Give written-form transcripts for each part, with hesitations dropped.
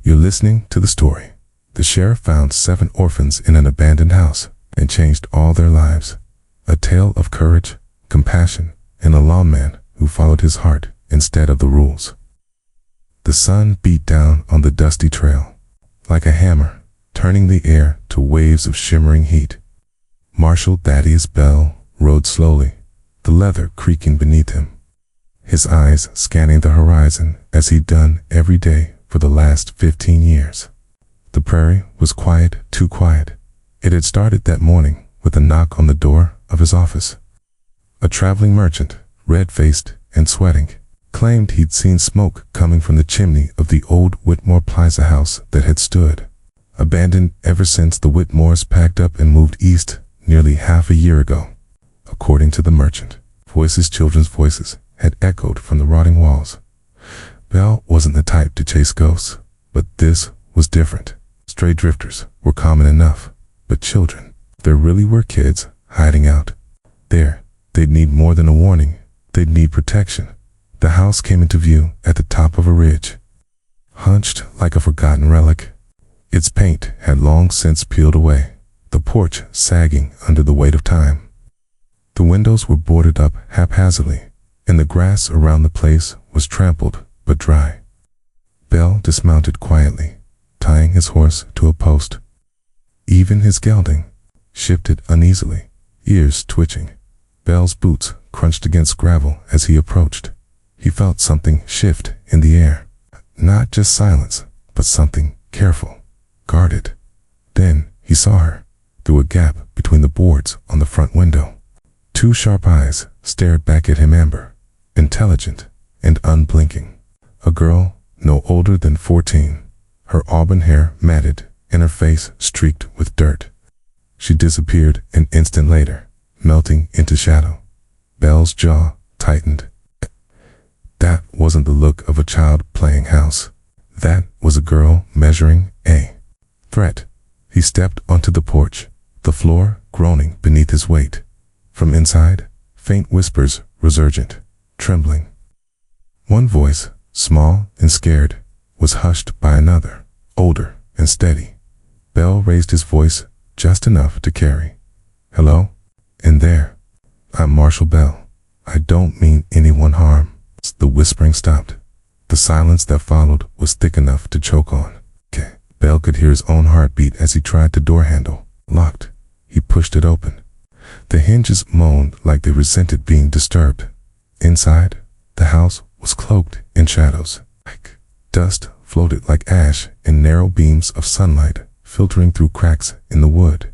You're listening to the story. The sheriff found 7 orphans in an abandoned house and changed all their lives. A tale of courage, compassion, and a lawman who followed his heart instead of the rules. The sun beat down on the dusty trail like a hammer, turning the air to waves of shimmering heat. Marshal Thaddius Bell rode slowly, the leather creaking beneath him, his eyes scanning the horizon as he'd done every day for the last 15 years. The prairie was quiet, too quiet. It had started that morning with a knock on the door of his office. A traveling merchant, red-faced and sweating, claimed he'd seen smoke coming from the chimney of the old Whitmore Plaza house that had stood abandoned ever since the Whitmores packed up and moved east nearly half a year ago. According to the merchant, children's voices, had echoed from the rotting walls. Bell wasn't the type to chase ghosts, but this was different. Stray drifters were common enough, but children, there really were kids hiding out there. They'd need more than a warning. They'd need protection. The house came into view at the top of a ridge, hunched like a forgotten relic. Its paint had long since peeled away, the porch sagging under the weight of time. The windows were boarded up haphazardly, and the grass around the place was trampled but dry. Bell dismounted quietly, tying his horse to a post. Even his gelding shifted uneasily, ears twitching. Bell's boots crunched against gravel as he approached. He felt something shift in the air. Not just silence, but something careful, guarded. Then he saw her, through a gap between the boards on the front window. 2 sharp eyes stared back at him, amber, intelligent and unblinking. A girl no older than 14, her auburn hair matted and her face streaked with dirt. She disappeared an instant later, melting into shadow. Bell's jaw tightened. That wasn't the look of a child playing house. That was a girl measuring a threat. He stepped onto the porch, the floor groaning beneath his weight. From inside, faint whispers resurgent, trembling. One voice, small and scared, was hushed by another, older and steady. Bell raised his voice just enough to carry. "Hello? In there? I'm Marshal Bell. I don't mean anyone harm." The whispering stopped. The silence that followed was thick enough to choke on. Bell could hear his own heartbeat as he tried the door handle. Locked. He pushed it open. The hinges moaned like they resented being disturbed. Inside, the house was cloaked in shadows. Dust floated like ash in narrow beams of sunlight filtering through cracks in the wood.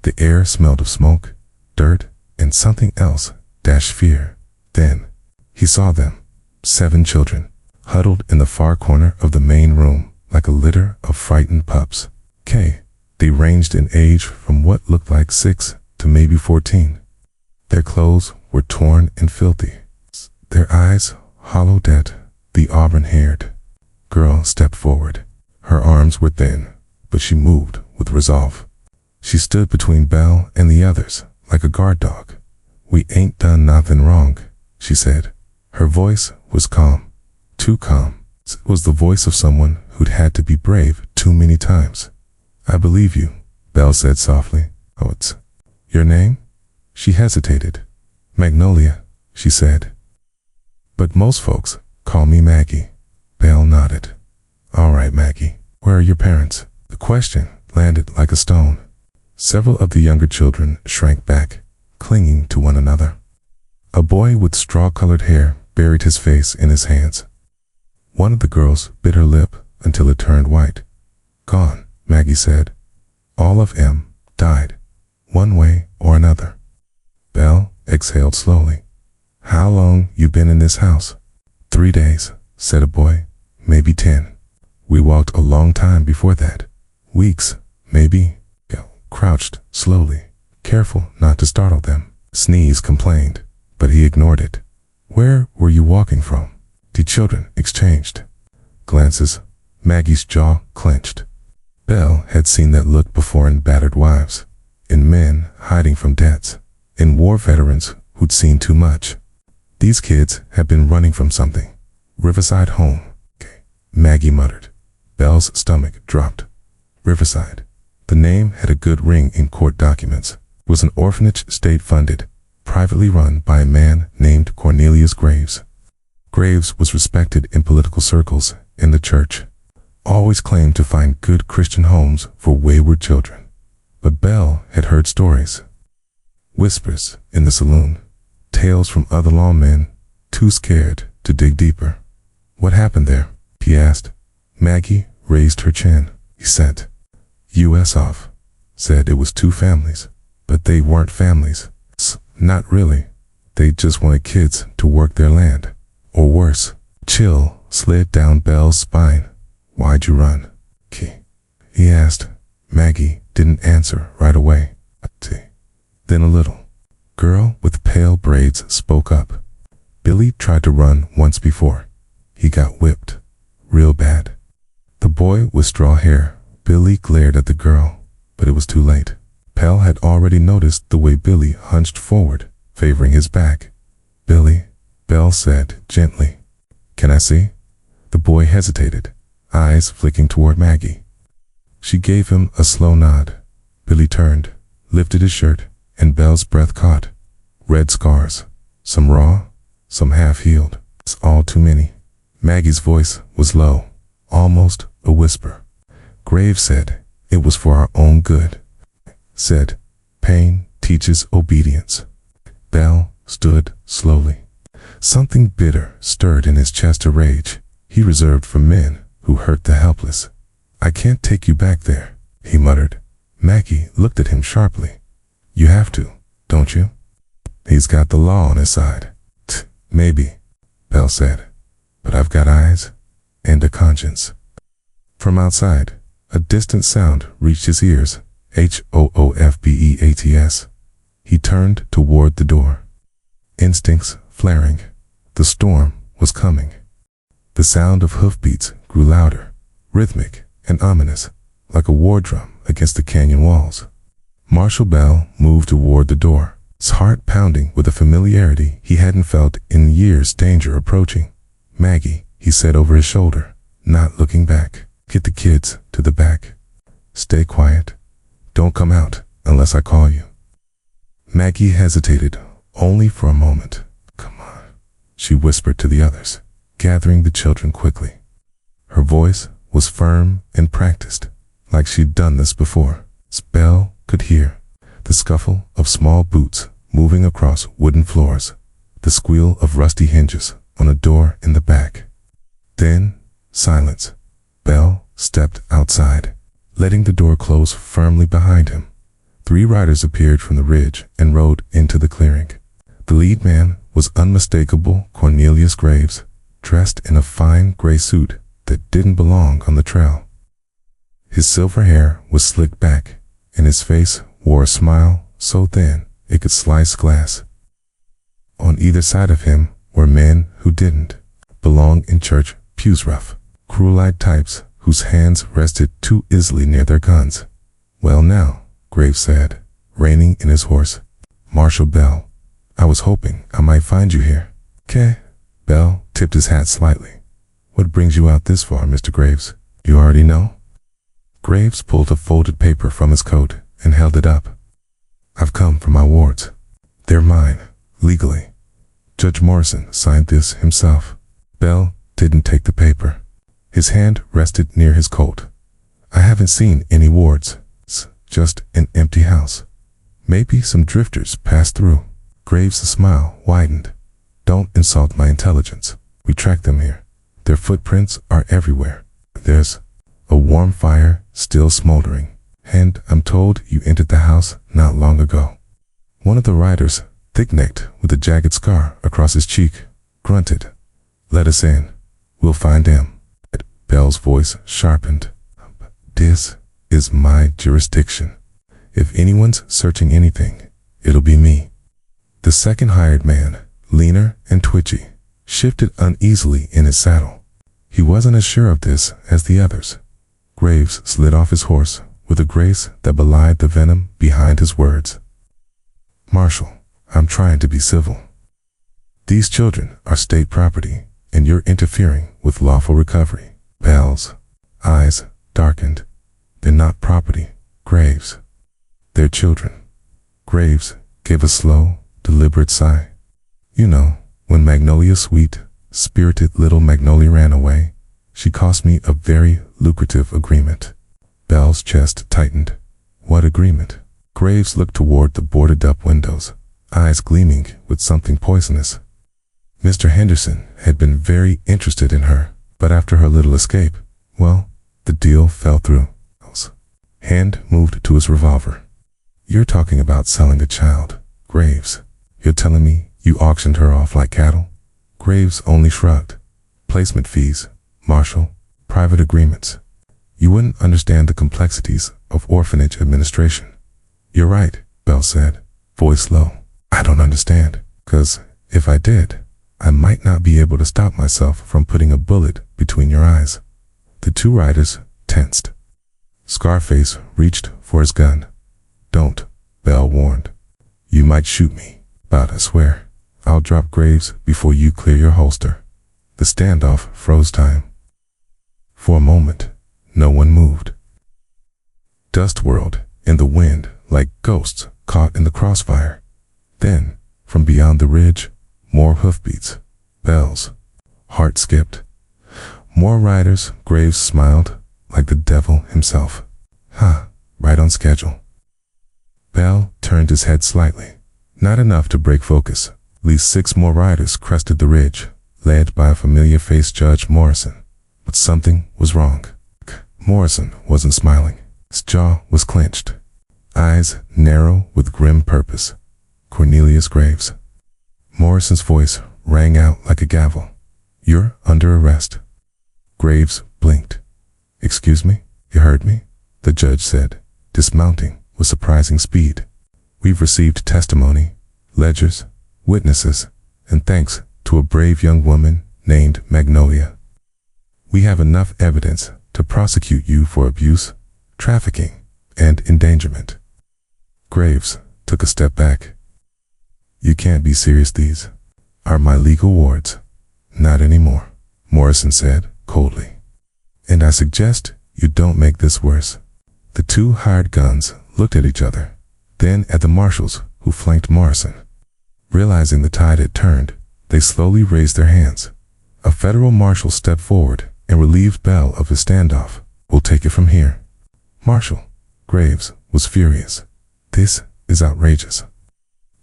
The air smelled of smoke, dirt, and something else, fear. Then he saw them, 7 children, huddled in the far corner of the main room like a litter of frightened pups. They ranged in age from what looked like 6 to maybe 14. Their clothes were torn and filthy, their eyes hollowed at. The auburn-haired girl stepped forward. Her arms were thin, but she moved with resolve. She stood between Bell and the others like a guard dog. "We ain't done nothing wrong," she said. Her voice was calm, too calm. It was the voice of someone who'd had to be brave too many times. "I believe you," Bell said softly. "Oh, it's your name?" She hesitated. "Magnolia," she said. "But most folks call me Maggie." Bell nodded. "All right, Maggie. Where are your parents?" The question landed like a stone. Several of the younger children shrank back, clinging to one another. A boy with straw-colored hair buried his face in his hands. One of the girls bit her lip until it turned white. "Gone," Maggie said. "All of 'em died, one way or another." Bell exhaled slowly. "How long you been in this house?" 3 days, said a boy. "Maybe 10. We walked a long time before that. Weeks, maybe." Bell crouched slowly, careful not to startle them. Sneeze complained, but he ignored it. "Where were you walking from?" The children exchanged glances. Maggie's jaw clenched. Bell had seen that look before in battered wives, in men hiding from debts, in war veterans who'd seen too much. These kids had been running from something. Riverside home. Maggie muttered. Bell's stomach dropped. Riverside. The name had a good ring in court documents. It was an orphanage state-funded, privately run by a man named Cornelius Graves. Graves was respected in political circles in the church, always claimed to find good Christian homes for wayward children. But Bell had heard stories. Whispers in the saloon, tales from other lawmen, too scared to dig deeper. What happened there? He asked. Maggie raised her chin. He sent U.S. off. Said it was 2 families, but they weren't families. Not really. They just wanted kids to work their land. Or worse. Chill slid down Bell's spine. Why'd you run? He asked. Maggie didn't answer right away. Then a little girl with pale braids spoke up. Billy tried to run once before. He got whipped. Real bad. The boy with straw hair. Billy glared at the girl, but it was too late. Pell had already noticed the way Billy hunched forward, favoring his back. Billy, Bell said gently. Can I see? The boy hesitated, eyes flicking toward Maggie. She gave him a slow nod. Billy turned, lifted his shirt, and Bell's breath caught. Red scars, some raw, some half-healed. It's all too many. Maggie's voice was low, almost a whisper. Graves said it was for our own good. Said, pain teaches obedience. Bell stood slowly. Something bitter stirred in his chest, a rage he reserved for men who hurt the helpless. I can't take you back there, he muttered. Maggie looked at him sharply. You have to, don't you? He's got the law on his side. Maybe, Bell said, but I've got eyes and a conscience. From outside, a distant sound reached his ears. Hoofbeats. He turned toward the door. Instincts flaring. The storm was coming. The sound of hoofbeats grew louder, rhythmic and ominous, like a war drum against the canyon walls. Marshal Bell moved toward the door, his heart pounding with a familiarity he hadn't felt in years. Danger approaching. Maggie, he said over his shoulder, not looking back. Get the kids to the back. Stay quiet. Don't come out unless I call you. Maggie hesitated only for a moment. Come on, she whispered to the others, gathering the children quickly. Her voice was firm and practiced, like she'd done this before. Bell could hear the scuffle of small boots moving across wooden floors, the squeal of rusty hinges on a door in the back. Then, silence. Bell stepped outside, letting the door close firmly behind him. 3 riders appeared from the ridge and rode into the clearing. The lead man was unmistakable Cornelius Graves, dressed in a fine gray suit that didn't belong on the trail. His silver hair was slicked back, and his face wore a smile so thin it could slice glass. On either side of him were men who didn't belong in church pews, rough, cruel-eyed types whose hands rested too easily near their guns. Well now, Graves said, reining in his horse. Marshal Bell, I was hoping I might find you here. Bell tipped his hat slightly. What brings you out this far, Mr. Graves? You already know? Graves pulled a folded paper from his coat and held it up. I've come from my wards. They're mine, legally. Judge Morrison signed this himself. Bell didn't take the paper. His hand rested near his coat. I haven't seen any wards. It's just an empty house. Maybe some drifters passed through. Graves' smile widened. Don't insult my intelligence. We tracked them here. Their footprints are everywhere. There's a warm fire still smoldering, and I'm told you entered the house not long ago. One of the riders, thick-necked with a jagged scar across his cheek, grunted. Let us in. We'll find him. Bell's voice sharpened. This is my jurisdiction. If anyone's searching anything, it'll be me. The second hired man, leaner and twitchy, shifted uneasily in his saddle. He wasn't as sure of this as the others. Graves slid off his horse with a grace that belied the venom behind his words. Marshal, I'm trying to be civil. These children are state property, and you're interfering with lawful recovery. Bell's eyes darkened. They're not property, Graves. They're children. Graves gave a slow, deliberate sigh. You know, when Magnolia's sweet, spirited little Magnolia ran away, she cost me a very lucrative agreement. Bell's chest tightened. What agreement? Graves looked toward the boarded-up windows, eyes gleaming with something poisonous. Mr. Henderson had been very interested in her, but after her little escape, well, the deal fell through. Hand moved to his revolver. You're talking about selling a child, Graves. You're telling me you auctioned her off like cattle? Graves only shrugged. Placement fees, Marshall, private agreements. You wouldn't understand the complexities of orphanage administration. You're right, Bell said, voice low. I don't understand, 'cause if I did, I might not be able to stop myself from putting a bullet between your eyes. The two riders tensed. Scarface reached for his gun. Don't, Bell warned. You might shoot me, but I swear, I'll drop Graves before you clear your holster. The standoff froze time. For a moment, no one moved. Dust whirled in the wind like ghosts caught in the crossfire. Then, from beyond the ridge, more hoofbeats, bells. Heart skipped. More riders. Graves smiled like the devil himself. Right on schedule. Bell turned his head slightly. Not enough to break focus. At least 6 more riders crested the ridge, led by a familiar-faced Judge Morrison. But something was wrong. Morrison wasn't smiling. His jaw was clenched, eyes narrow with grim purpose. Cornelius Graves. Morrison's voice rang out like a gavel. You're under arrest. Graves blinked. Excuse me? You heard me? The judge said, dismounting with surprising speed. We've received testimony, ledgers, witnesses, and thanks to a brave young woman named Magnolia. We have enough evidence to prosecute you for abuse, trafficking, and endangerment. Graves took a step back. You can't be serious. These are my legal wards. Not anymore, Morrison said coldly. And I suggest you don't make this worse. The 2 hired guns looked at each other, then at the marshals who flanked Morrison. Realizing the tide had turned, they slowly raised their hands. A federal marshal stepped forward and relieved Bell of his standoff. We'll take it from here. Marshal. Graves was furious. This is outrageous.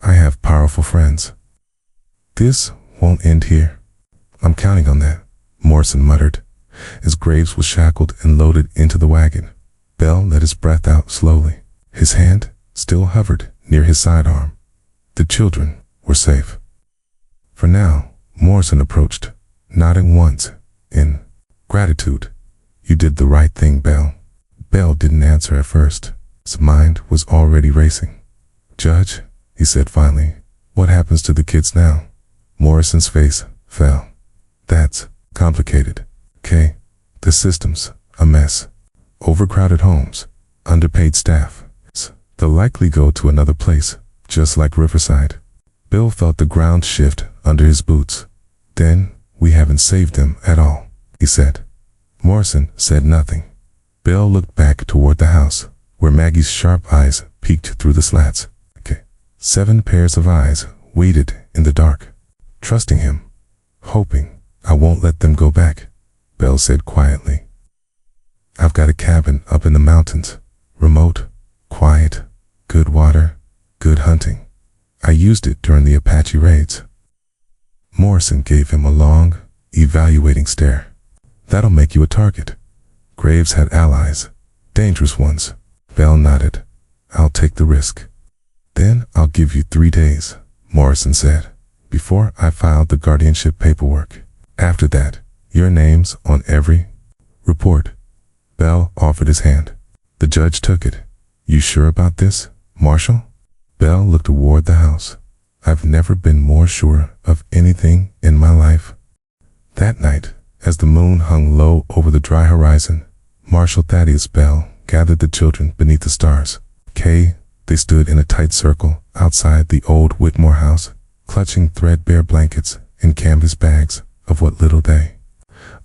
I have powerful friends. This won't end here. I'm counting on that, Morrison muttered, as Graves was shackled and loaded into the wagon. Bell let his breath out slowly. His hand still hovered near his sidearm. The children were safe. For now, Morrison approached, nodding once, in gratitude. You did the right thing, Bell. Bell didn't answer at first. His mind was already racing. Judge, he said finally, what happens to the kids now? Morrison's face fell. That's complicated. Okay, the system's a mess. Overcrowded homes, underpaid staff. They'll likely go to another place, just like Riverside. Bill felt the ground shift under his boots. Then, we haven't saved them at all, he said. Morrison said nothing. Bill looked back toward the house, where Maggie's sharp eyes peeked through the slats. 7 pairs of eyes waited in the dark, trusting him, hoping. I won't let them go back, Bell said quietly. I've got a cabin up in the mountains, remote, quiet, good water, good hunting. I used it during the Apache raids. Morrison gave him a long, evaluating stare. That'll make you a target. Graves had allies, dangerous ones. Bell nodded. I'll take the risk. Then I'll give you 3 days, Morrison said, before I filed the guardianship paperwork. After that, your name's on every report. Bell offered his hand. The judge took it. You sure about this, Marshal? Bell looked toward the house. I've never been more sure of anything in my life. That night, as the moon hung low over the dry horizon, Marshal Thaddius Bell gathered the children beneath the stars. They stood in a tight circle outside the old Whitmore house, clutching threadbare blankets and canvas bags of what little they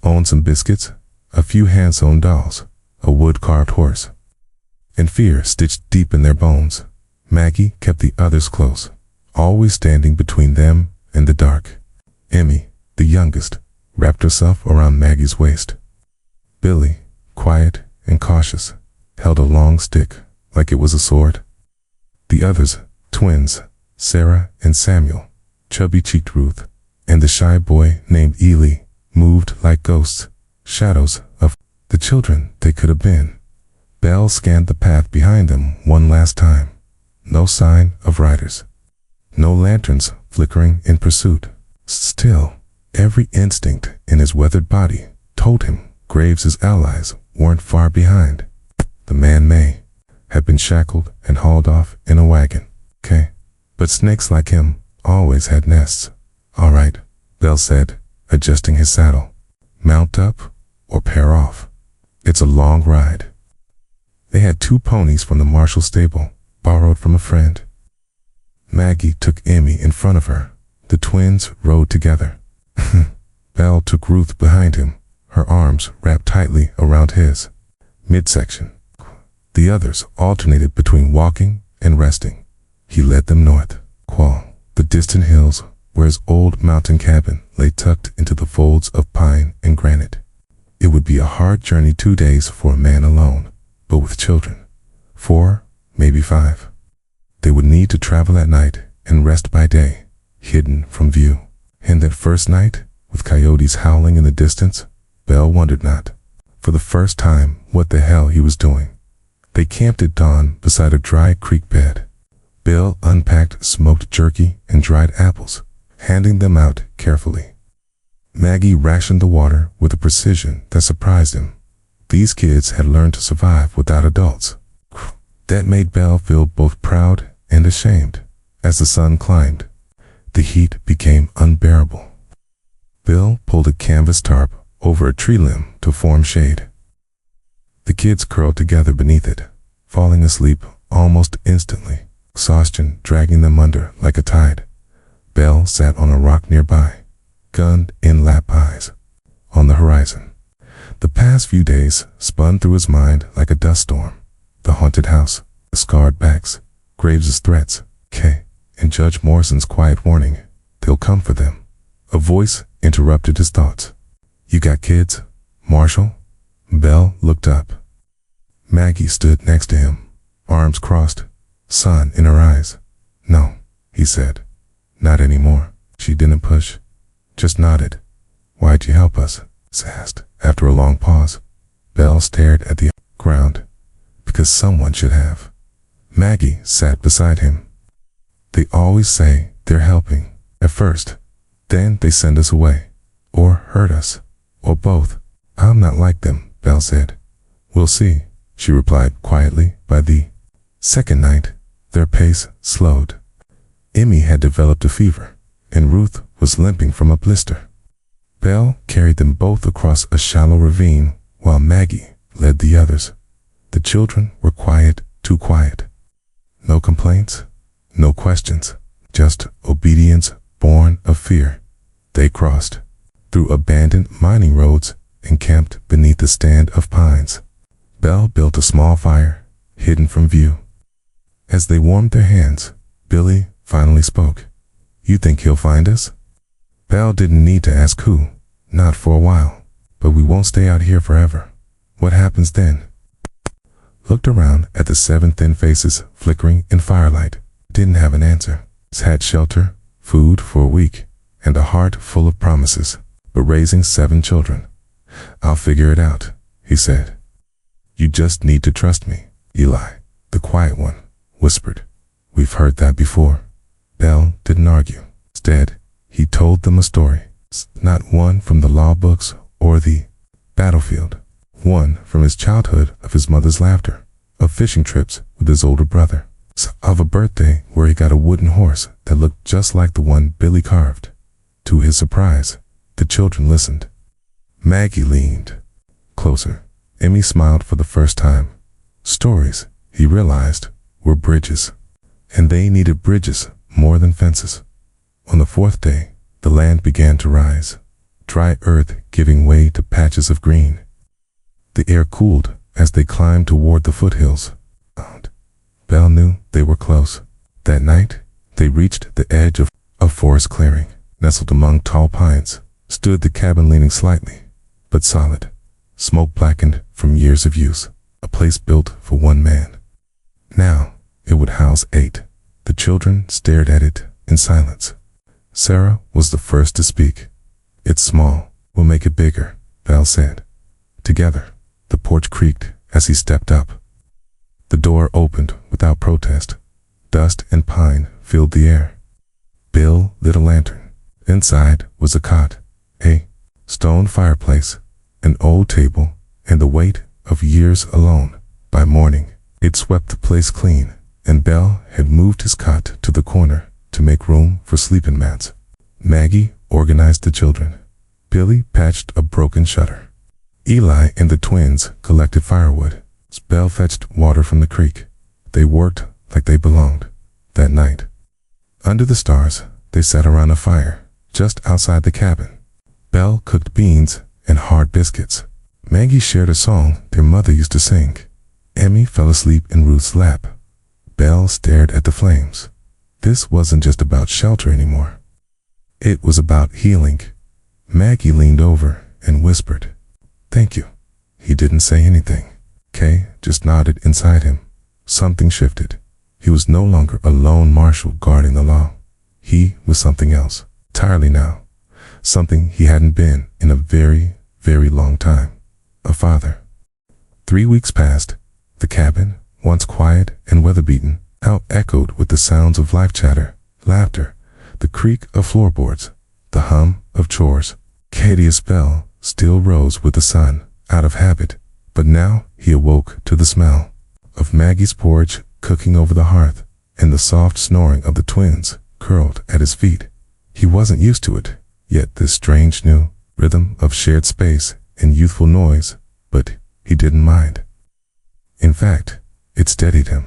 owned. Some biscuits, a few hand-sewn dolls, a wood-carved horse. And fear stitched deep in their bones, Maggie kept the others close, always standing between them and the dark. Emmy, the youngest, wrapped herself around Maggie's waist. Billy, quiet and cautious, held a long stick like it was a sword. The others, twins, Sarah and Samuel, chubby-cheeked Ruth, and the shy boy named Ely, moved like ghosts, shadows of the children they could have been. Bell scanned the path behind them one last time. No sign of riders. No lanterns flickering in pursuit. Still, every instinct in his weathered body told him Graves' allies weren't far behind. The man May had been shackled and hauled off in a wagon. Okay, but snakes like him always had nests. All right, Bell said, adjusting his saddle. Mount up or pair off. It's a long ride. They had 2 ponies from the Marshall stable, borrowed from a friend. Maggie took Emmy in front of her. The twins rode together. Bell took Ruth behind him, her arms wrapped tightly around his midsection. The others alternated between walking and resting. He led them north. The distant hills where his old mountain cabin lay tucked into the folds of pine and granite. It would be a hard journey 2 days for a man alone, but with children, 4, maybe 5. They would need to travel at night and rest by day, hidden from view. And that first night, with coyotes howling in the distance, Bell wondered not, for the first time, what the hell he was doing. They camped at dawn beside a dry creek bed. Bill unpacked smoked jerky and dried apples, handing them out carefully. Maggie rationed the water with a precision that surprised him. These kids had learned to survive without adults. That made Bell feel both proud and ashamed. As the sun climbed, the heat became unbearable. Bill pulled a canvas tarp over a tree limb to form shade. The kids curled together beneath it, falling asleep almost instantly, exhaustion dragging them under like a tide. Bell sat on a rock nearby, gunned-in lap eyes on the horizon. The past few days spun through his mind like a dust storm. The haunted house, the scarred backs, Graves' threats, and Judge Morrison's quiet warning, they'll come for them. A voice interrupted his thoughts. You got kids, Marshall? Bell looked up. Maggie stood next to him, arms crossed, sun in her eyes. No, he said. Not anymore. She didn't push, just nodded. Why'd you help us? Asked. After a long pause, Bell stared at the ground. Because someone should have. Maggie sat beside him. They always say they're helping, at first. Then they send us away, or hurt us, or both. I'm not like them, Bell said. We'll see, she replied quietly. By the second night, their pace slowed. Emmy had developed a fever, and Ruth was limping from a blister. Bell carried them both across a shallow ravine while Maggie led the others. The children were quiet, too quiet. No complaints, no questions, just obedience born of fear. They crossed through abandoned mining roads and camped beneath the stand of pines. Bell built a small fire, hidden from view. As they warmed their hands, Billy finally spoke. You think he'll find us? Bell didn't need to ask who, not for a while. But we won't stay out here forever. What happens then? Looked around at the 7 thin faces flickering in firelight. Didn't have an answer. Had shelter, food for a week, and a heart full of promises, but raising 7 children. I'll figure it out, he said. You just need to trust me, Eli, the quiet one, whispered. We've heard that before. Bell didn't argue. Instead, he told them a story. Not one from the law books or the battlefield. One from his childhood, of his mother's laughter, of fishing trips with his older brother, of a birthday where he got a wooden horse that looked just like the one Billy carved. To his surprise, the children listened. Maggie leaned closer. Emmy smiled for the first time. Stories, he realized, were bridges. And they needed bridges more than fences. On the 4th day, the land began to rise, dry earth giving way to patches of green. The air cooled as they climbed toward the foothills. Bell knew they were close. That night, they reached the edge of a forest clearing. Nestled among tall pines, stood the cabin, leaning slightly, but solid, smoke blackened from years of use, a place built for one man. Now, it would house 8. The children stared at it in silence. Sarah was the first to speak. "It's small. We'll make it bigger," Bell said. Together, the porch creaked as he stepped up. The door opened without protest. Dust and pine filled the air. Bill lit a lantern. Inside was a cot, a stone fireplace, an old table, and the weight of years alone. By morning, it swept the place clean, and Bell had moved his cot to the corner to make room for sleeping mats. Maggie organized the children. Billy patched a broken shutter. Eli and the twins collected firewood. Bell fetched water from the creek. They worked like they belonged. That night, under the stars, they sat around a fire just outside the cabin. Bell cooked beans and hard biscuits. Maggie shared a song their mother used to sing. Emmy fell asleep in Ruth's lap. Bell stared at the flames. This wasn't just about shelter anymore. It was about healing. Maggie leaned over and whispered, "Thank you." He didn't say anything. Kay just nodded inside him. Something shifted. He was no longer a lone marshal guarding the law. He was something else. Entirely now. Something he hadn't been in a very, very long time. A father. 3 weeks passed. The cabin, once quiet and weather-beaten, now echoed with the sounds of life chatter, laughter, the creak of floorboards, the hum of chores. Thaddius Bell still rose with the sun, out of habit, but now he awoke to the smell of Maggie's porridge cooking over the hearth, and the soft snoring of the twins curled at his feet. He wasn't used to it, yet this strange new rhythm of shared space and youthful noise, but he didn't mind. In fact, it steadied him.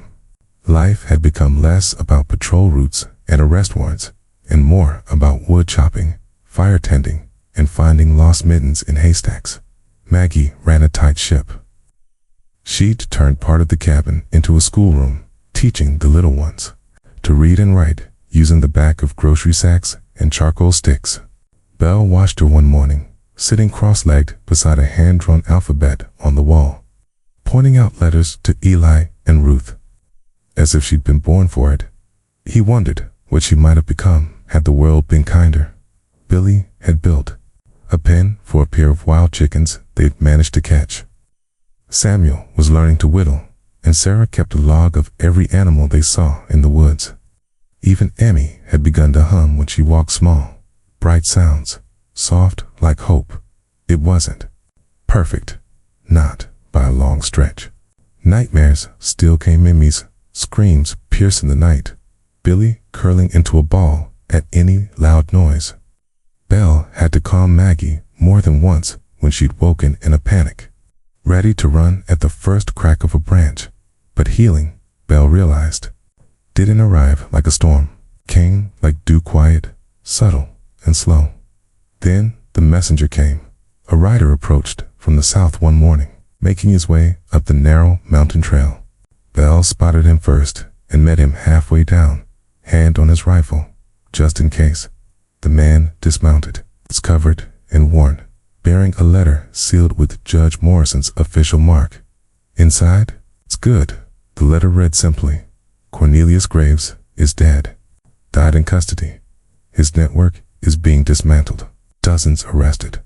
Life had become less about patrol routes and arrest warrants, and more about wood chopping, fire tending, and finding lost mittens in haystacks. Maggie ran a tight ship. She'd turned part of the cabin into a schoolroom, teaching the little ones to read and write using the back of grocery sacks and charcoal sticks. Bell watched her one morning, sitting cross-legged beside a hand-drawn alphabet on the wall, pointing out letters to Eli and Ruth, as if she'd been born for it. He wondered what she might have become had the world been kinder. Billy had built a pen for a pair of wild chickens they'd managed to catch. Samuel was learning to whittle, and Sarah kept a log of every animal they saw in the woods. Even Emmy had begun to hum when she walked, small, bright sounds, soft like hope. It wasn't perfect, not by a long stretch. Nightmares still came. Emmy's screams piercing the night, Billy curling into a ball at any loud noise. Bell had to calm Maggie more than once when she'd woken in a panic, ready to run at the first crack of a branch. But healing, Bell realized, didn't arrive like a storm. Came like dew, quiet, subtle, and slow. Then the messenger came. A rider approached from the south one morning, making his way up the narrow mountain trail. Bell spotted him first and met him halfway down, hand on his rifle, just in case. The man dismounted, covered and worn, bearing a letter sealed with Judge Morrison's official mark. Inside, "It's good." The letter read simply, "Cornelius Graves is dead. Died in custody. His network is being dismantled. Dozens arrested.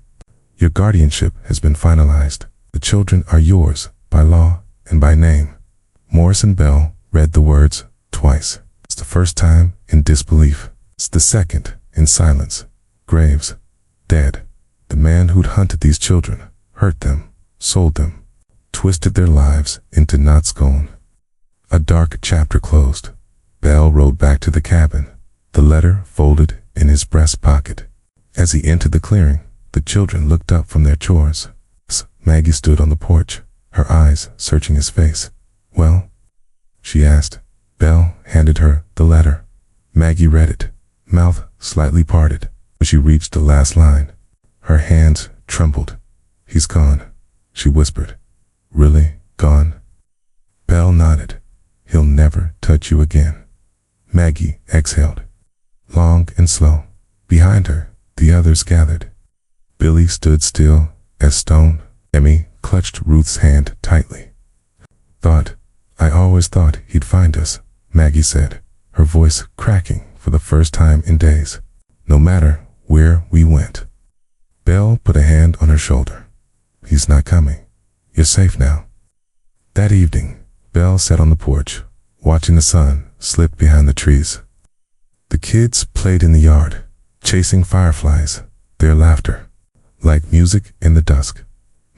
Your guardianship has been finalized. The children are yours by law and by name." Morrison. Bell read the words twice. It's the first time in disbelief. It's the second in silence. Graves, dead. The man who'd hunted these children, hurt them, sold them, twisted their lives into knots. Gone. A dark chapter closed. Bell rode back to the cabin, the letter folded in his breast pocket. As he entered the clearing, the children looked up from their chores. Maggie stood on the porch, her eyes searching his face. "Well?" she asked. Bell handed her the letter. Maggie read it, mouth slightly parted. When she reached the last line, her hands trembled. "He's gone," she whispered. Really? Gone? Bell nodded. He'll never touch you again. Maggie exhaled. Long and slow. Behind her, the others gathered. Billy stood still as stone. Emmy clutched Ruth's hand tightly. I always thought he'd find us, Maggie said, her voice cracking for the first time in days. No matter where we went. Bell put a hand on her shoulder. He's not coming. You're safe now. That evening, Bell sat on the porch, watching the sun slip behind the trees. The kids played in the yard, chasing fireflies, their laughter, like music in the dusk.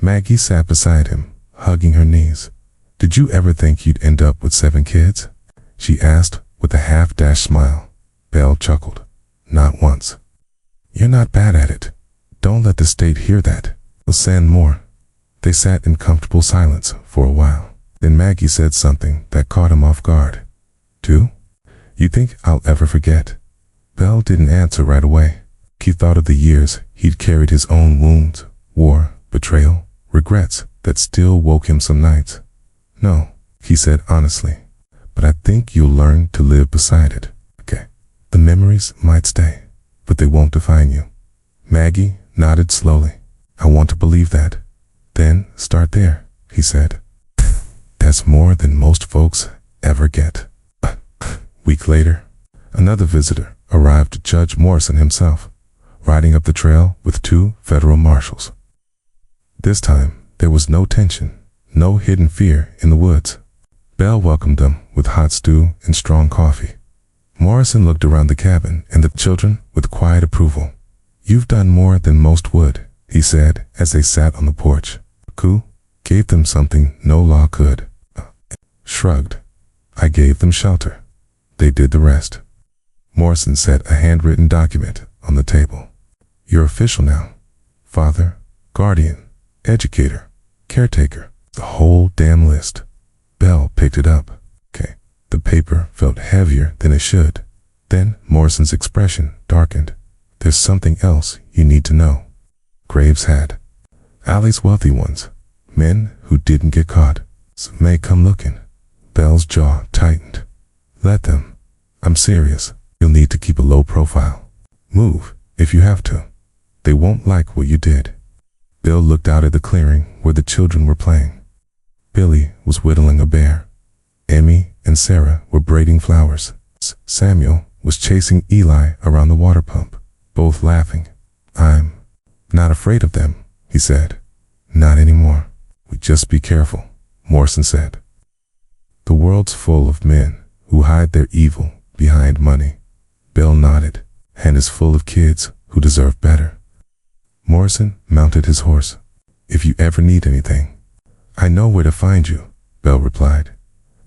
Maggie sat beside him, hugging her knees. Did you ever think you'd end up with 7 kids? She asked with a half-dashed smile. Bell chuckled. Not once. You're not bad at it. Don't let the state hear that. We'll send more. They sat in comfortable silence for a while. Then Maggie said something that caught him off guard. 2? You think I'll ever forget? Bell didn't answer right away. He thought of the years he'd carried his own wounds, war, betrayal, regrets that still woke him some nights. No, he said honestly, but I think you'll learn to live beside it. Okay. The memories might stay, but they won't define you. Maggie nodded slowly. I want to believe that. Then start there, he said. That's more than most folks ever get. Week later, another visitor arrived, Judge Morrison himself, riding up the trail with 2 federal marshals. This time, there was no tension, no hidden fear in the woods. Bell welcomed them with hot stew and strong coffee. Morrison looked around the cabin and the children with quiet approval. You've done more than most would, he said as they sat on the porch. Coup gave them something no law could. Shrugged. I gave them shelter. They did the rest. Morrison set a handwritten document on the table. You're official now. Father, guardian, educator, caretaker. The whole damn list. Bell picked it up. Okay. The paper felt heavier than it should. Then Morrison's expression darkened. There's something else you need to know. Graves had. Allie's wealthy ones. Men who didn't get caught. Some may come looking. Bell's jaw tightened. Let them. I'm serious. You'll need to keep a low profile. Move, if you have to. They won't like what you did. Bill looked out at the clearing where the children were playing. Billy was whittling a bear. Emmy and Sarah were braiding flowers. Samuel was chasing Eli around the water pump, both laughing. I'm not afraid of them, he said. Not anymore. We just be careful, Morrison said. The world's full of men who hide their evil behind money. Bill nodded, and is full of kids who deserve better. Morrison mounted his horse. If you ever need anything, I know where to find you, Bell replied.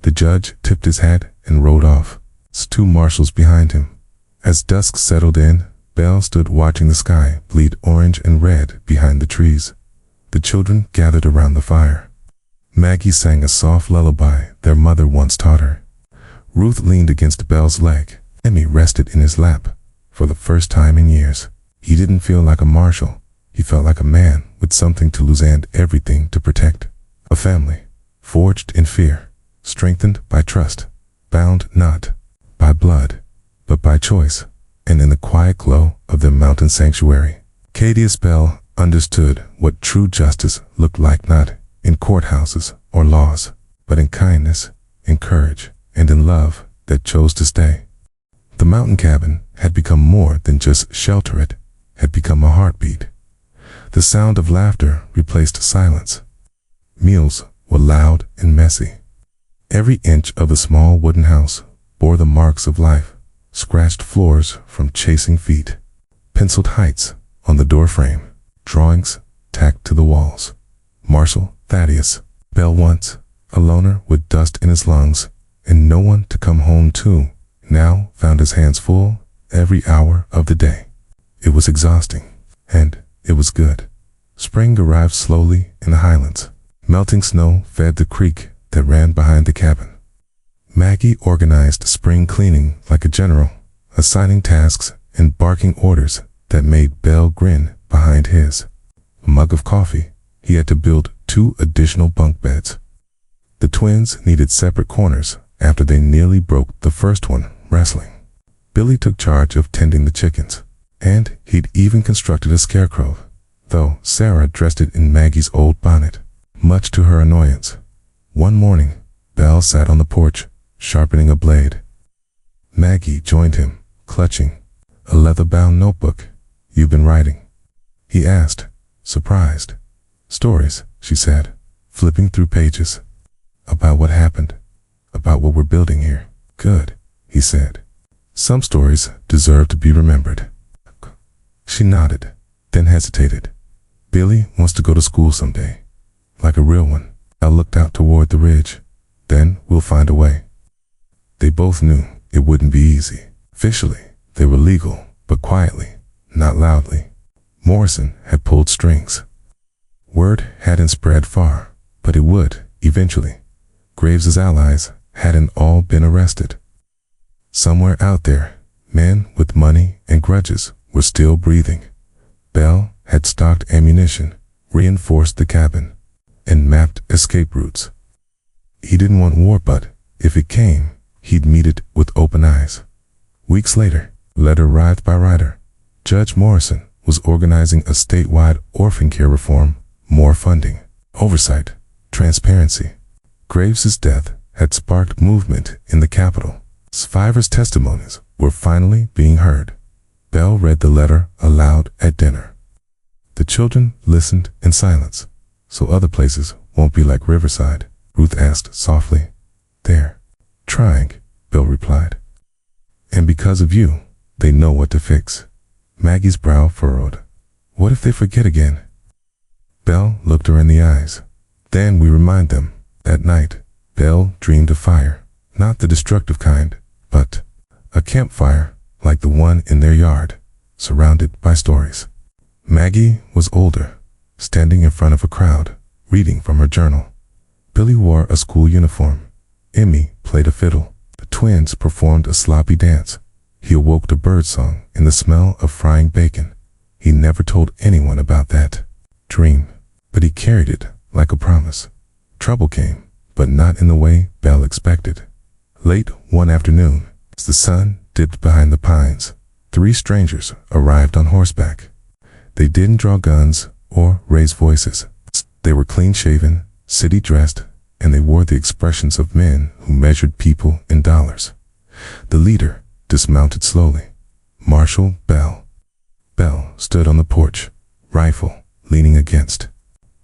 The judge tipped his hat and rode off, 2 marshals behind him. As dusk settled in, Bell stood watching the sky bleed orange and red behind the trees. The children gathered around the fire. Maggie sang a soft lullaby their mother once taught her. Ruth leaned against Bell's leg. Emmy rested in his lap. For the first time in years, he didn't feel like a marshal. He felt like a man with something to lose and everything to protect. A family, forged in fear, strengthened by trust, bound not by blood, but by choice, and in the quiet glow of their mountain sanctuary. Thaddius Bell understood what true justice looked like, not in courthouses or laws, but in kindness, in courage, and in love that chose to stay. The mountain cabin had become more than just shelter. It had become a heartbeat. The sound of laughter replaced silence. Meals were loud and messy. Every inch of the small wooden house bore the marks of life, scratched floors from chasing feet, penciled heights on the doorframe, drawings tacked to the walls. Marshal Thaddius Bell, once a loner with dust in his lungs and no one to come home to, now found his hands full every hour of the day. It was exhausting, and it was good. Spring arrived slowly in the highlands. Melting snow fed the creek that ran behind the cabin. Maggie organized spring cleaning like a general, assigning tasks and barking orders that made Bell grin behind his. A mug of coffee. He had to build 2 additional bunk beds. The twins needed separate corners after they nearly broke the first one wrestling. Billy took charge of tending the chickens, and he'd even constructed a scarecrow, though Sarah dressed it in Maggie's old bonnet, much to her annoyance. One morning, Bell sat on the porch, sharpening a blade. Maggie joined him, clutching a leather-bound notebook. "You've been writing?" he asked, surprised. "Stories," she said, flipping through pages. "About what happened, about what we're building here." "Good," he said. "Some stories deserve to be remembered." She nodded, then hesitated. "Billy wants to go to school someday, like a real one." I looked out toward the ridge. "Then we'll find a way." They both knew it wouldn't be easy. Officially, they were legal, but quietly, not loudly. Morrison had pulled strings. Word hadn't spread far, but it would, eventually. Graves's allies hadn't all been arrested. Somewhere out there, men with money and grudges were still breathing. Bell had stocked ammunition, reinforced the cabin, and mapped escape routes. He didn't want war, but if it came, he'd meet it with open eyes. Weeks later, letter arrived by writer. Judge Morrison was organizing a statewide orphan care reform, more funding, oversight, transparency. Graves's death had sparked movement in the capital. Survivors' testimonies were finally being heard. Bell read the letter aloud at dinner. The children listened in silence. "So other places won't be like Riverside?" Ruth asked softly. "They're trying," Bell replied. "And because of you, they know what to fix." Maggie's brow furrowed. "What if they forget again?" Bell looked her in the eyes. "Then we remind them." That night, Bell dreamed of fire, not the destructive kind, but a campfire like the one in their yard, surrounded by stories. Maggie was older, standing in front of a crowd, reading from her journal. Billy wore a school uniform. Emmy played a fiddle. The twins performed a sloppy dance. He awoke to birdsong and the smell of frying bacon. He never told anyone about that dream, but he carried it like a promise. Trouble came, but not in the way Bell expected. Late one afternoon, as the sun dipped behind the pines, 3 strangers arrived on horseback. They didn't draw guns or raise voices. They were clean-shaven, city-dressed, and they wore the expressions of men who measured people in dollars. The leader dismounted slowly. Marshal Bell. Bell stood on the porch, rifle leaning against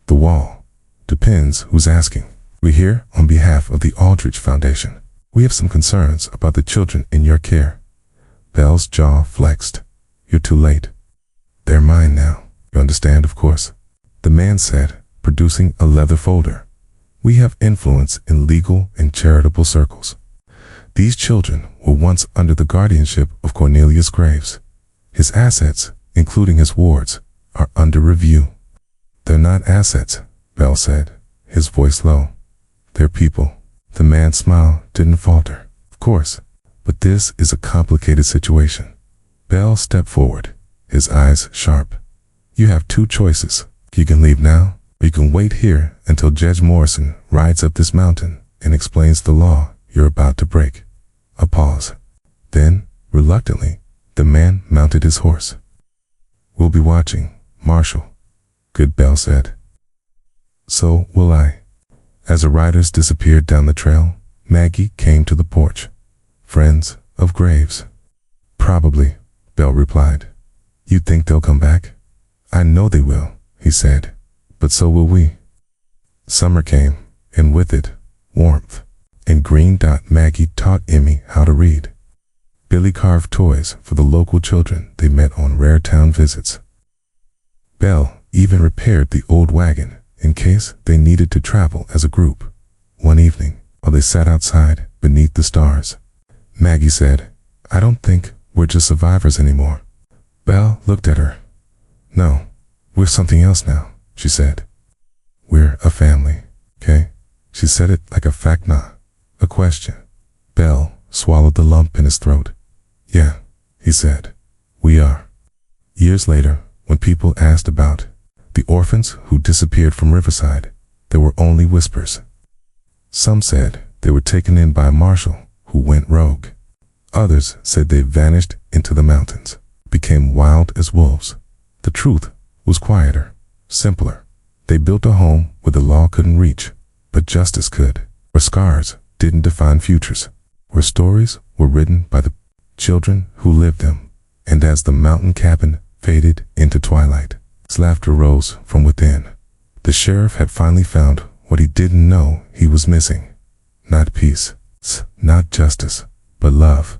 the wall. "Depends who's asking. We're here on behalf of the Aldrich Foundation. We have some concerns about the children in your care." Bell's jaw flexed. "You're too late. They're mine now. You understand, of course," the man said, producing a leather folder. "We have influence in legal and charitable circles. These children were once under the guardianship of Cornelius Graves. His assets, including his wards, are under review." "They're not assets," Bell said, his voice low. "They're people." The man's smile didn't falter. "Of course, but this is a complicated situation." Bell stepped forward, his eyes sharp. "You have 2 choices. You can leave now, or you can wait here until Judge Morrison rides up this mountain and explains the law you're about to break." A pause. Then, reluctantly, the man mounted his horse. "We'll be watching, Marshal," Good Bell said. "So will I." As the riders disappeared down the trail, Maggie came to the porch. "Friends of Graves?" "Probably," Bell replied. "You think they'll come back?" "I know they will," he said, "but so will we." Summer came, and with it, warmth. In Green Dot, Maggie taught Emmy how to read. Billy carved toys for the local children they met on rare town visits. Bell even repaired the old wagon in case they needed to travel as a group. One evening, while they sat outside beneath the stars, Maggie said, "I don't think we're just survivors anymore." Bell looked at her. "No, we're something else now," she said. "We're a family, okay?" She said it like a fact, not a question. Bell swallowed the lump in his throat. "Yeah," he said, "we are." Years later, when people asked about the orphans who disappeared from Riverside, there were only whispers. Some said they were taken in by a marshal who went rogue. Others said they vanished into the mountains, became wild as wolves. The truth was quieter, simpler. They built a home where the law couldn't reach, but justice could, where scars didn't define futures, where stories were written by the children who lived them. And as the mountain cabin faded into twilight, his laughter rose from within. The sheriff had finally found what he didn't know he was missing. Not peace, not justice, but love.